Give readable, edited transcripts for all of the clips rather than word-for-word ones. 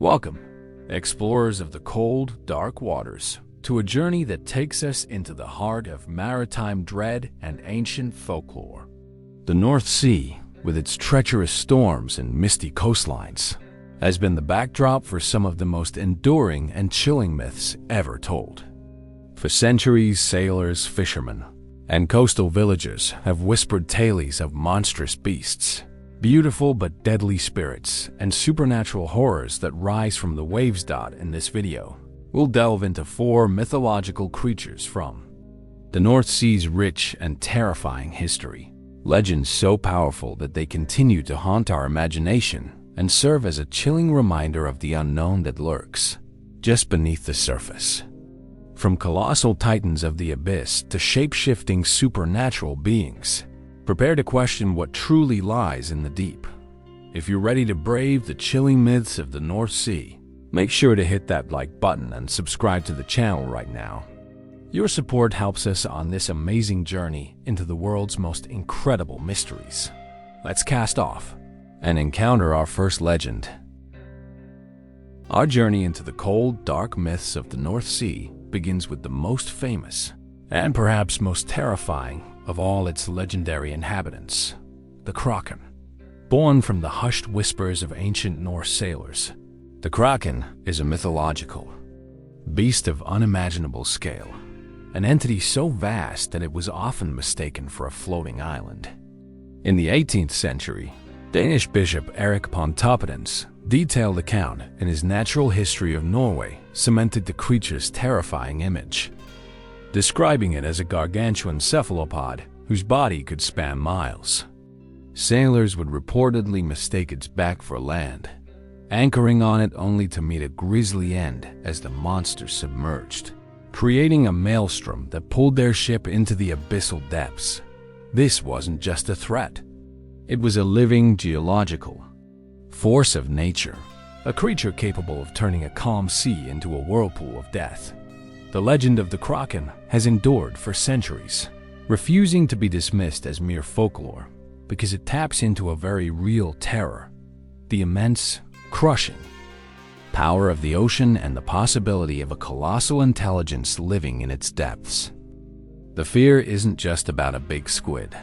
Welcome, explorers of the cold, dark waters, to a journey that takes us into the heart of maritime dread and ancient folklore. The North Sea, with its treacherous storms and misty coastlines, has been the backdrop for some of the most enduring and chilling myths ever told. For centuries, sailors, fishermen, and coastal villagers have whispered tales of monstrous beasts, beautiful but deadly spirits, and supernatural horrors that rise from the waves. In this video, we'll delve into 4 mythological creatures from the North Sea's rich and terrifying history. Legends so powerful that they continue to haunt our imagination and serve as a chilling reminder of the unknown that lurks just beneath the surface. From colossal titans of the abyss to shape-shifting supernatural beings, prepare to question what truly lies in the deep. If you're ready to brave the chilling myths of the North Sea, make sure to hit that like button and subscribe to the channel right now. Your support helps us on this amazing journey into the world's most incredible mysteries. Let's cast off and encounter our first legend. Our journey into the cold, dark myths of the North Sea begins with the most famous and perhaps most terrifying of all its legendary inhabitants, the Kraken. Born from the hushed whispers of ancient Norse sailors, the Kraken is a mythological beast of unimaginable scale, an entity so vast that it was often mistaken for a floating island. In the 18th century, Danish bishop Erik Pontoppidan's detailed account in his Natural History of Norway cemented the creature's terrifying image, describing it as a gargantuan cephalopod whose body could span miles. Sailors would reportedly mistake its back for land, anchoring on it only to meet a grisly end as the monster submerged, creating a maelstrom that pulled their ship into the abyssal depths. This wasn't just a threat. It was a living geological force of nature, a creature capable of turning a calm sea into a whirlpool of death. The legend of the Kraken has endured for centuries, refusing to be dismissed as mere folklore because it taps into a very real terror: the immense, crushing power of the ocean and the possibility of a colossal intelligence living in its depths. The fear isn't just about a big squid.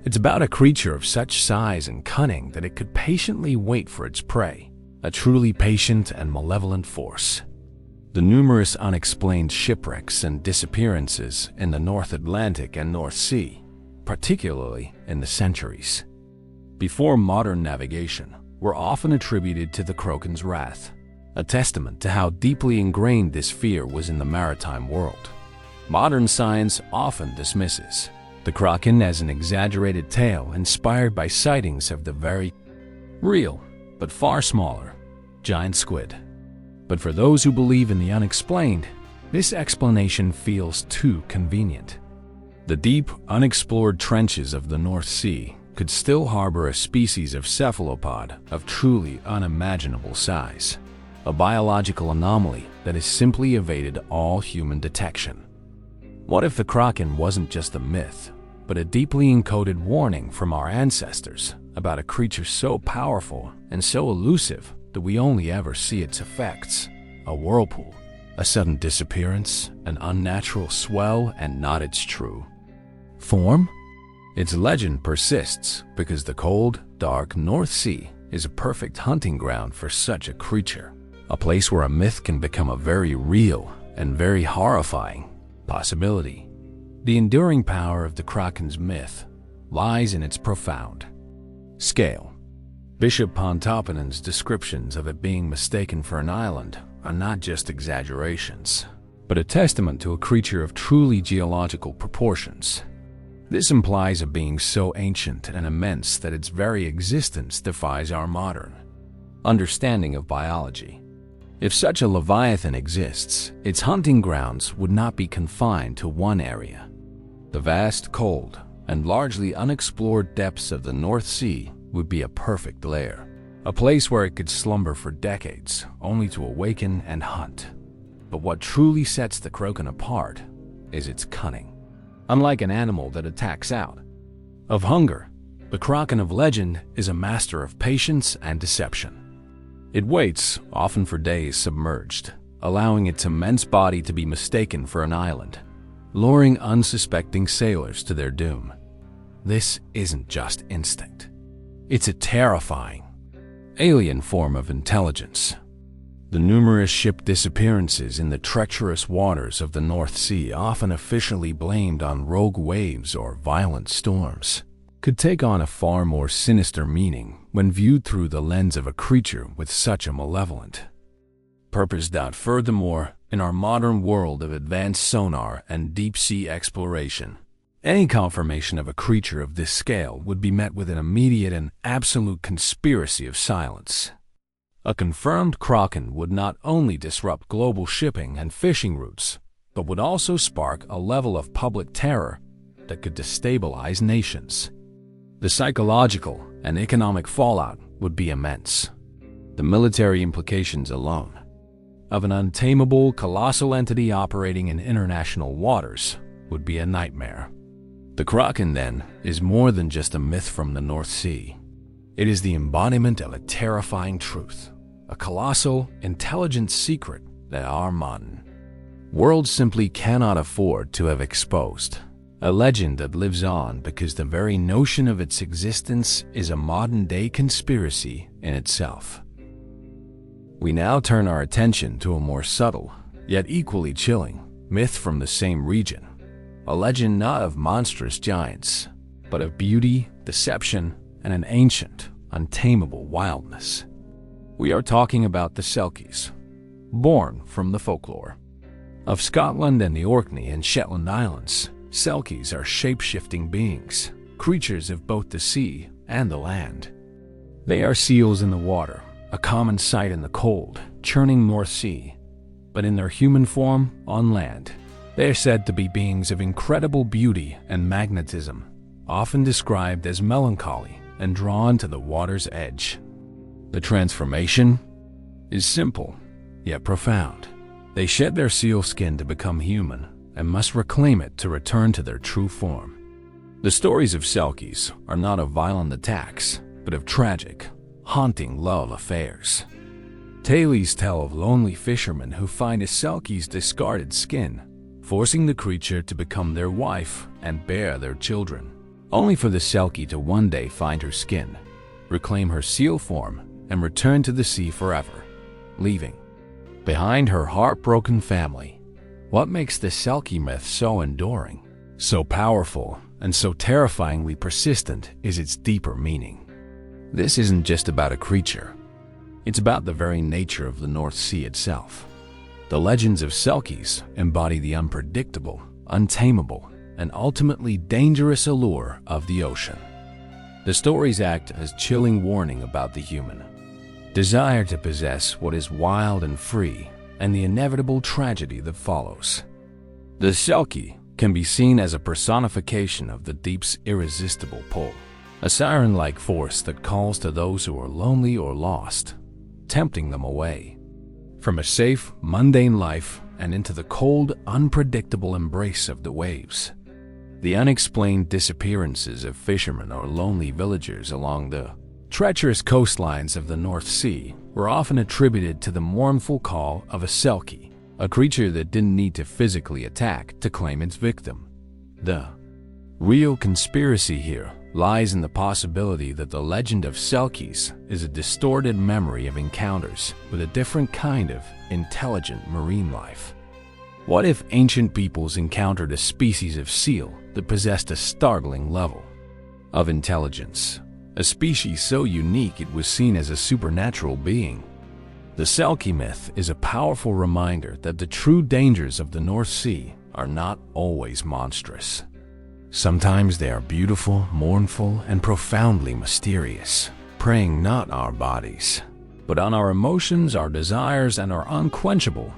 It's about a creature of such size and cunning that it could patiently wait for its prey, a truly patient and malevolent force. The numerous unexplained shipwrecks and disappearances in the North Atlantic and North Sea, particularly in the centuries before modern navigation, were often attributed to the Kraken's wrath, a testament to how deeply ingrained this fear was in the maritime world. Modern science often dismisses the Kraken as an exaggerated tale inspired by sightings of the very real, but far smaller, giant squid. But for those who believe in the unexplained, this explanation feels too convenient. The deep, unexplored trenches of the North Sea could still harbor a species of cephalopod of truly unimaginable size, a biological anomaly that has simply evaded all human detection. What if the Kraken wasn't just a myth, but a deeply encoded warning from our ancestors about a creature so powerful and so elusive that we only ever see its effects: a whirlpool, a sudden disappearance, an unnatural swell, and not its true form? Its legend persists because the cold, dark North Sea is a perfect hunting ground for such a creature, a place where a myth can become a very real and very horrifying possibility. The enduring power of the Kraken's myth lies in its profound scale. Bishop Pontoppidan's descriptions of it being mistaken for an island are not just exaggerations, but a testament to a creature of truly geological proportions. This implies a being so ancient and immense that its very existence defies our modern understanding of biology. If such a leviathan exists, its hunting grounds would not be confined to one area. The vast, cold, and largely unexplored depths of the North Sea would be a perfect lair, a place where it could slumber for decades, only to awaken and hunt. But what truly sets the Kraken apart is its cunning. Unlike an animal that attacks out of hunger, the Kraken of legend is a master of patience and deception. It waits, often for days submerged, allowing its immense body to be mistaken for an island, luring unsuspecting sailors to their doom. This isn't just instinct. It's a terrifying, alien form of intelligence. The numerous ship disappearances in the treacherous waters of the North Sea, often officially blamed on rogue waves or violent storms, could take on a far more sinister meaning when viewed through the lens of a creature with such a malevolent purpose. Furthermore, in our modern world of advanced sonar and deep-sea exploration, any confirmation of a creature of this scale would be met with an immediate and absolute conspiracy of silence. A confirmed Kraken would not only disrupt global shipping and fishing routes, but would also spark a level of public terror that could destabilize nations. The psychological and economic fallout would be immense. The military implications alone of an untamable, colossal entity operating in international waters would be a nightmare. The Kraken, then, is more than just a myth from the North Sea. It is the embodiment of a terrifying truth, a colossal, intelligent secret that our modern world simply cannot afford to have exposed. A legend that lives on because the very notion of its existence is a modern-day conspiracy in itself. We now turn our attention to a more subtle, yet equally chilling, myth from the same region. A legend not of monstrous giants, but of beauty, deception, and an ancient, untamable wildness. We are talking about the Selkies, born from the folklore of Scotland and the Orkney and Shetland Islands. Selkies are shape-shifting beings, creatures of both the sea and the land. They are seals in the water, a common sight in the cold, churning North Sea, but in their human form on land. They are said to be beings of incredible beauty and magnetism, often described as melancholy and drawn to the water's edge. The transformation is simple, yet profound. They shed their seal skin to become human and must reclaim it to return to their true form. The stories of Selkies are not of violent attacks, but of tragic, haunting love affairs. Tales tell of lonely fishermen who find a Selkie's discarded skin, forcing the creature to become their wife and bear their children, only for the Selkie to one day find her skin, reclaim her seal form, and return to the sea forever, leaving behind her heartbroken family. What makes the Selkie myth so enduring, so powerful, and so terrifyingly persistent is its deeper meaning. This isn't just about a creature. It's about the very nature of the North Sea itself. The legends of Selkies embody the unpredictable, untamable, and ultimately dangerous allure of the ocean. The stories act as chilling warning about the human desire to possess what is wild and free, and the inevitable tragedy that follows. The Selkie can be seen as a personification of the deep's irresistible pull, a siren-like force that calls to those who are lonely or lost, tempting them away from a safe, mundane life and into the cold, unpredictable embrace of the waves. The unexplained disappearances of fishermen or lonely villagers along the treacherous coastlines of the North Sea were often attributed to the mournful call of a Selkie, a creature that didn't need to physically attack to claim its victim. The real conspiracy here lies in the possibility that the legend of Selkies is a distorted memory of encounters with a different kind of intelligent marine life. What if ancient peoples encountered a species of seal that possessed a startling level of intelligence, a species so unique it was seen as a supernatural being? The Selkie myth is a powerful reminder that the true dangers of the North Sea are not always monstrous. Sometimes they are beautiful, mournful, and profoundly mysterious, preying not on our bodies, but on our emotions, our desires, and our unquenchable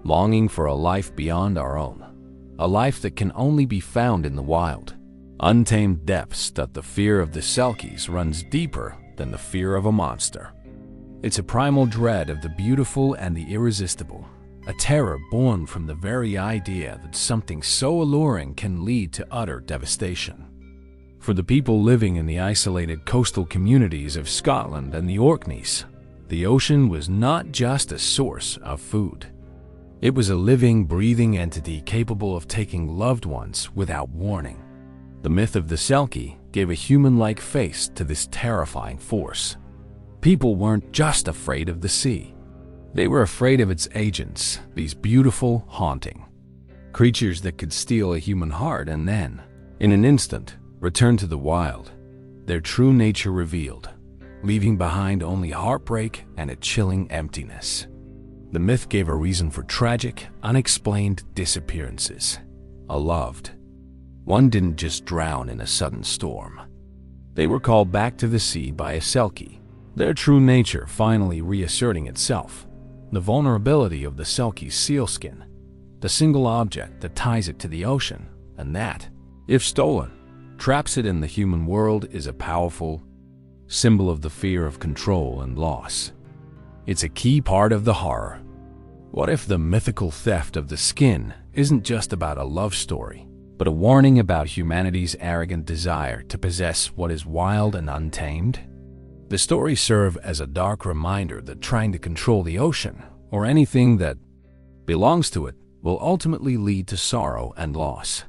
longing for a life beyond our own, a life that can only be found in the wild, untamed depths. That the fear of the Selkies runs deeper than the fear of a monster. It's a primal dread of the beautiful and the irresistible, a terror born from the very idea that something so alluring can lead to utter devastation. For the people living in the isolated coastal communities of Scotland and the Orkneys, The ocean was not just a source of food. It was a living, breathing entity capable of taking loved ones without warning. The myth of the Selkie gave a human-like face to this terrifying force. People weren't just afraid of the sea. They were afraid of its agents, these beautiful, haunting creatures that could steal a human heart and then, in an instant, return to the wild, their true nature revealed, leaving behind only heartbreak and a chilling emptiness. The myth gave a reason for tragic, unexplained disappearances. A loved one didn't just drown in a sudden storm. They were called back to the sea by a Selkie, their true nature finally reasserting itself. The vulnerability of the Selkie's sealskin, the single object that ties it to the ocean, and that, if stolen, traps it in the human world, is a powerful symbol of the fear of control and loss. It's a key part of the horror. What if the mythical theft of the skin isn't just about a love story, but a warning about humanity's arrogant desire to possess what is wild and untamed? The stories serve as a dark reminder that trying to control the ocean, or anything that belongs to it, will ultimately lead to sorrow and loss.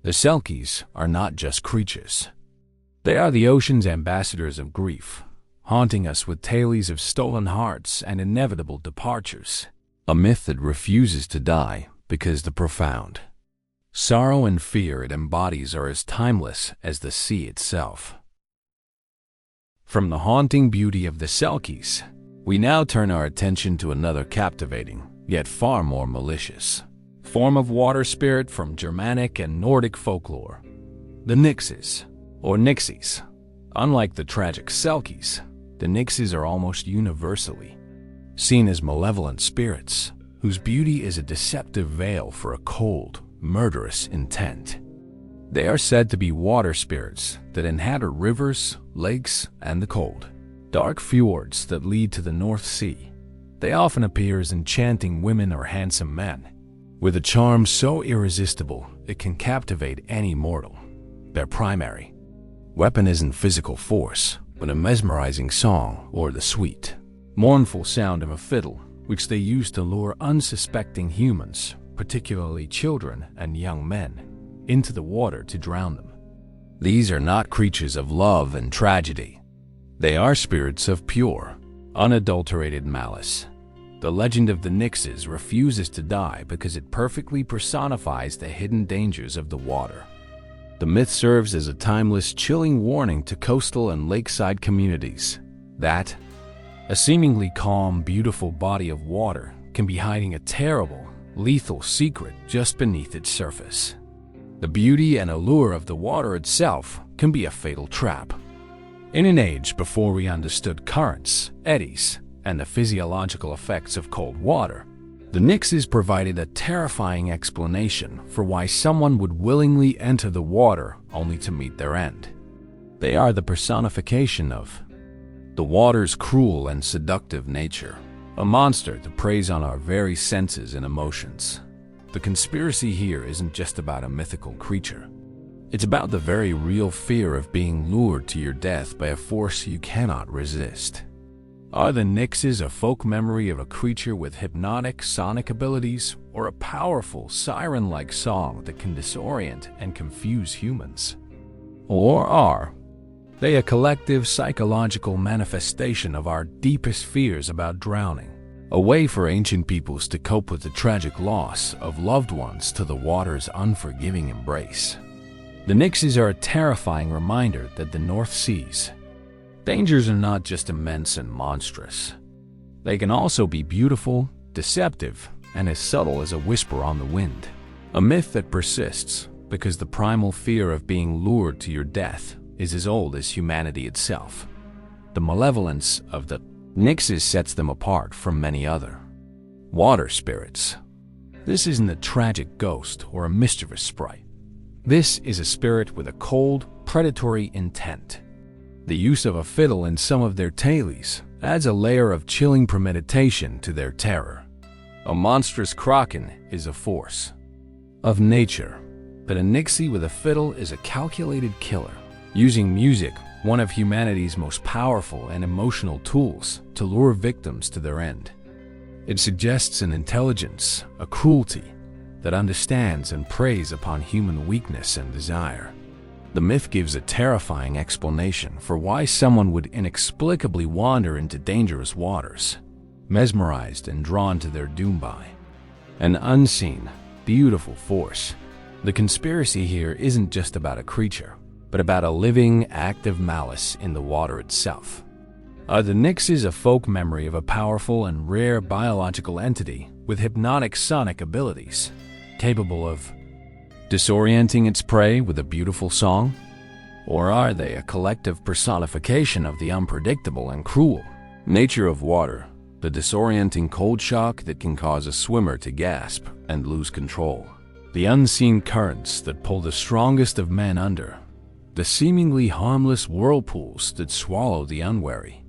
The Selkies are not just creatures. They are the ocean's ambassadors of grief, haunting us with tales of stolen hearts and inevitable departures. A myth that refuses to die because the profound sorrow and fear it embodies are as timeless as the sea itself. From the haunting beauty of the Selkies, we now turn our attention to another captivating, yet far more malicious, form of water spirit from Germanic and Nordic folklore, the Nixes, or Nixes. Unlike the tragic Selkies, the Nixes are almost universally seen as malevolent spirits, whose beauty is a deceptive veil for a cold, murderous intent. They are said to be water spirits that inhabit rivers, lakes, and the cold, dark fjords that lead to the North Sea. They often appear as enchanting women or handsome men, with a charm so irresistible it can captivate any mortal. Their primary weapon isn't physical force, but a mesmerizing song or the sweet, mournful sound of a fiddle, which they use to lure unsuspecting humans, particularly children and young men, into the water to drown them. These are not creatures of love and tragedy. They are spirits of pure, unadulterated malice. The legend of the Nixes refuses to die because it perfectly personifies the hidden dangers of the water. The myth serves as a timeless, chilling warning to coastal and lakeside communities that a seemingly calm, beautiful body of water can be hiding a terrible, lethal secret just beneath its surface. The beauty and allure of the water itself can be a fatal trap. In an age before we understood currents, eddies, and the physiological effects of cold water, the Nixes provided a terrifying explanation for why someone would willingly enter the water only to meet their end. They are the personification of the water's cruel and seductive nature, a monster that preys on our very senses and emotions. The conspiracy here isn't just about a mythical creature. It's about the very real fear of being lured to your death by a force you cannot resist. Are the Nixes a folk memory of a creature with hypnotic sonic abilities, or a powerful siren-like song that can disorient and confuse humans? Or are they a collective psychological manifestation of our deepest fears about drowning, a way for ancient peoples to cope with the tragic loss of loved ones to the water's unforgiving embrace? The Nixes are a terrifying reminder that the North Sea's dangers are not just immense and monstrous. They can also be beautiful, deceptive, and as subtle as a whisper on the wind. A myth that persists because the primal fear of being lured to your death is as old as humanity itself. The malevolence of the Nixes sets them apart from many other water spirits. This isn't a tragic ghost or a mischievous sprite. This is a spirit with a cold, predatory intent. The use of a fiddle in some of their tales adds a layer of chilling premeditation to their terror. A monstrous Kraken is a force of nature, but a Nixie with a fiddle is a calculated killer, using music one of humanity's most powerful and emotional tools to lure victims to their end. It suggests an intelligence, a cruelty, that understands and preys upon human weakness and desire. The myth gives a terrifying explanation for why someone would inexplicably wander into dangerous waters, mesmerized and drawn to their doom by an unseen, beautiful force. The conspiracy here isn't just about a creature, but about a living, active malice in the water itself. Are the Nixes a folk memory of a powerful and rare biological entity with hypnotic sonic abilities, capable of disorienting its prey with a beautiful song? Or are they a collective personification of the unpredictable and cruel nature of water, the disorienting cold shock that can cause a swimmer to gasp and lose control, the unseen currents that pull the strongest of men under, the seemingly harmless whirlpools that swallow the unwary?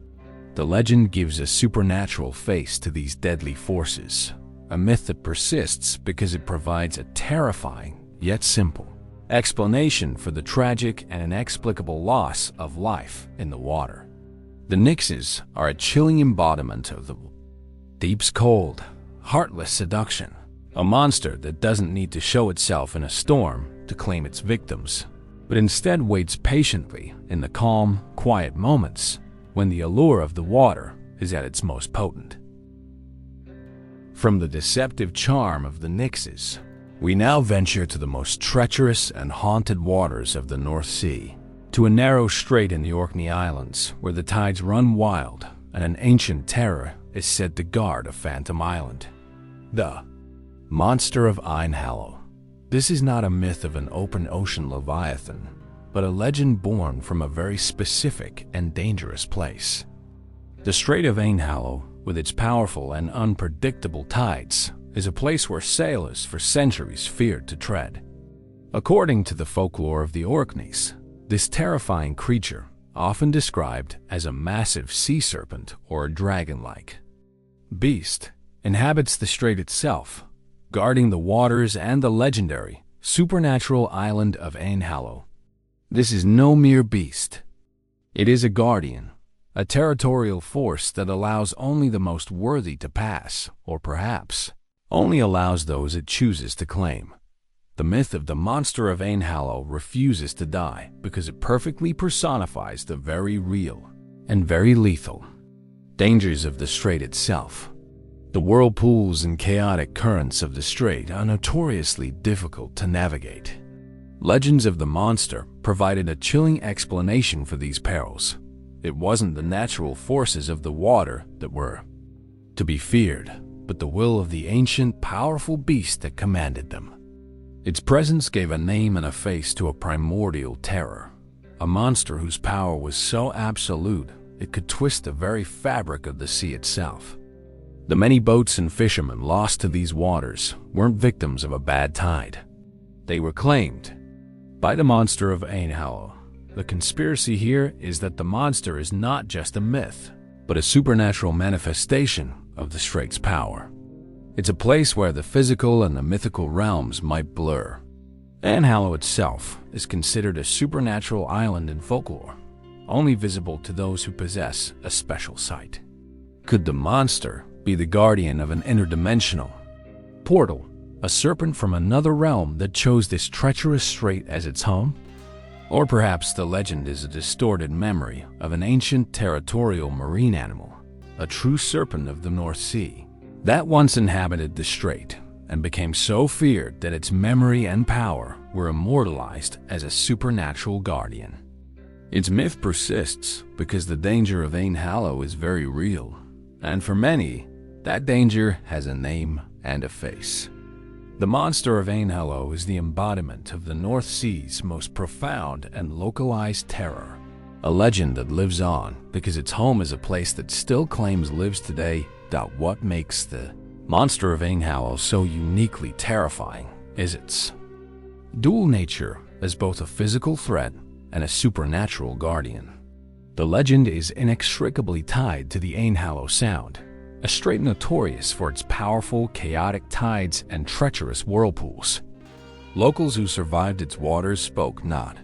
The legend gives a supernatural face to these deadly forces, a myth that persists because it provides a terrifying, yet simple, explanation for the tragic and inexplicable loss of life in the water. The Nixes are a chilling embodiment of the deep's cold, heartless seduction, a monster that doesn't need to show itself in a storm to claim its victims, but instead waits patiently in the calm, quiet moments when the allure of the water is at its most potent. From the deceptive charm of the Nixes, we now venture to the most treacherous and haunted waters of the North Sea, to a narrow strait in the Orkney Islands where the tides run wild and an ancient terror is said to guard a phantom island. The Monster of Eynhallow. This is not a myth of an open ocean leviathan, but a legend born from a very specific and dangerous place. The Strait of Eynhallow, with its powerful and unpredictable tides, is a place where sailors for centuries feared to tread. According to the folklore of the Orkneys, this terrifying creature, often described as a massive sea serpent or a dragon-like beast, inhabits the strait itself, guarding the waters and the legendary, supernatural island of Eynhallow. This is no mere beast. It is a guardian, a territorial force that allows only the most worthy to pass, or perhaps only allows those it chooses to claim. The myth of the Monster of Eynhallow refuses to die because it perfectly personifies the very real and very lethal dangers of the strait itself. The whirlpools and chaotic currents of the strait are notoriously difficult to navigate. Legends of the monster provided a chilling explanation for these perils. It wasn't the natural forces of the water that were to be feared, but the will of the ancient, powerful beast that commanded them. Its presence gave a name and a face to a primordial terror, a monster whose power was so absolute it could twist the very fabric of the sea itself. The many boats and fishermen lost to these waters weren't victims of a bad tide. They were claimed by the Monster of Eynhallow. The conspiracy here is that the monster is not just a myth, but a supernatural manifestation of the strait's power. It's a place where the physical and the mythical realms might blur. Eynhallow itself is considered a supernatural island in folklore, only visible to those who possess a special sight. Could the monster be the guardian of an interdimensional portal, a serpent from another realm that chose this treacherous strait as its home? Or perhaps the legend is a distorted memory of an ancient territorial marine animal, a true serpent of the North Sea, that once inhabited the strait and became so feared that its memory and power were immortalized as a supernatural guardian. Its myth persists because the danger of Eynhallow is very real, and for many, that danger has a name and a face. The Monster of Eynhallow is the embodiment of the North Sea's most profound and localized terror, a legend that lives on because its home is a place that still claims lives today. What makes the Monster of Eynhallow so uniquely terrifying is its dual nature as both a physical threat and a supernatural guardian. The legend is inextricably tied to the Eynhallow Sound, a strait notorious for its powerful, chaotic tides and treacherous whirlpools. Locals who survived its waters spoke not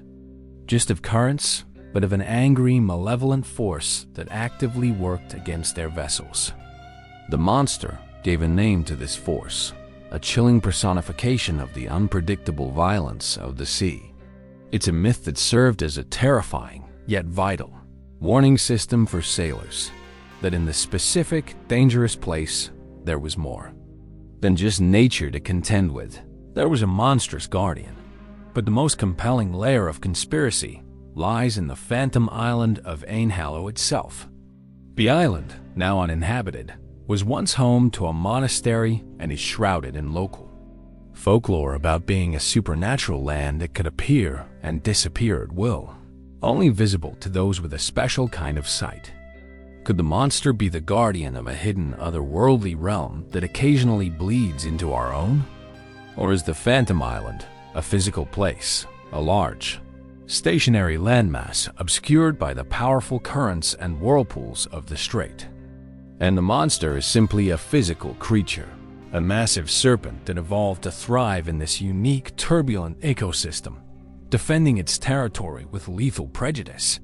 just of currents, but of an angry, malevolent force that actively worked against their vessels. The monster gave a name to this force, a chilling personification of the unpredictable violence of the sea. It's a myth that served as a terrifying, yet vital, warning system for sailors, that in the specific, dangerous place, there was more than just nature to contend with. There was a monstrous guardian. But the most compelling layer of conspiracy lies in the phantom island of Eynhallow itself. The island, now uninhabited, was once home to a monastery and is shrouded in local folklore about being a supernatural land that could appear and disappear at will, only visible to those with a special kind of sight. Could the monster be the guardian of a hidden otherworldly realm that occasionally bleeds into our own? Or is the Phantom Island a physical place, a large, stationary landmass obscured by the powerful currents and whirlpools of the strait? And the monster is simply a physical creature, a massive serpent that evolved to thrive in this unique, turbulent ecosystem, defending its territory with lethal prejudice.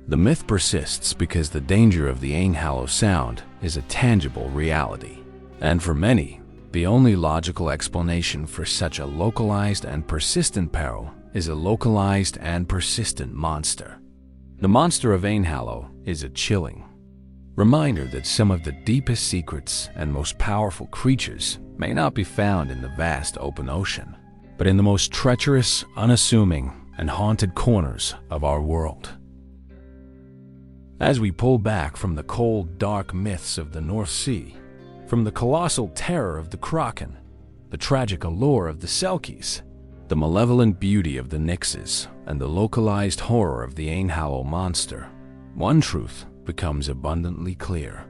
The myth persists because the danger of the Eynhallow Sound is a tangible reality, and for many, the only logical explanation for such a localized and persistent peril is a localized and persistent monster. The monster of Eynhallow is a chilling reminder that some of the deepest secrets and most powerful creatures may not be found in the vast open ocean, but in the most treacherous, unassuming, and haunted corners of our world. As we pull back from the cold, dark myths of the North Sea, from the colossal terror of the Kraken, the tragic allure of the Selkies, the malevolent beauty of the Nixes, and the localized horror of the Eynhallow Monster, one truth becomes abundantly clear.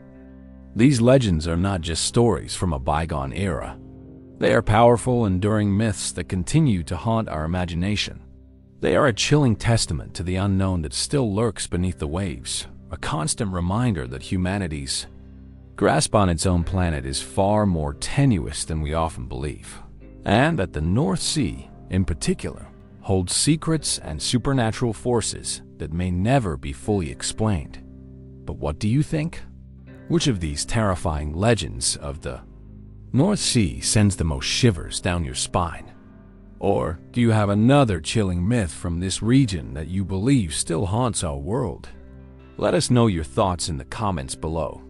These legends are not just stories from a bygone era. They are powerful, enduring myths that continue to haunt our imagination. They are a chilling testament to the unknown that still lurks beneath the waves, a constant reminder that humanity's grasp on its own planet is far more tenuous than we often believe, and that the North Sea, in particular, holds secrets and supernatural forces that may never be fully explained. But what do you think? Which of these terrifying legends of the North Sea sends the most shivers down your spine? Or do you have another chilling myth from this region that you believe still haunts our world? Let us know your thoughts in the comments below.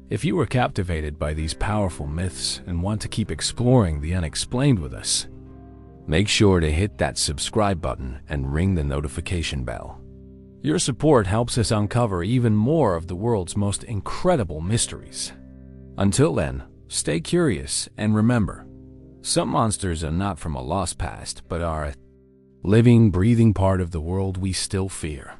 If you were captivated by these powerful myths and want to keep exploring the unexplained with us, make sure to hit that subscribe button and ring the notification bell. Your support helps us uncover even more of the world's most incredible mysteries. Until then, stay curious and remember, some monsters are not from a lost past, but are a living, breathing part of the world we still fear.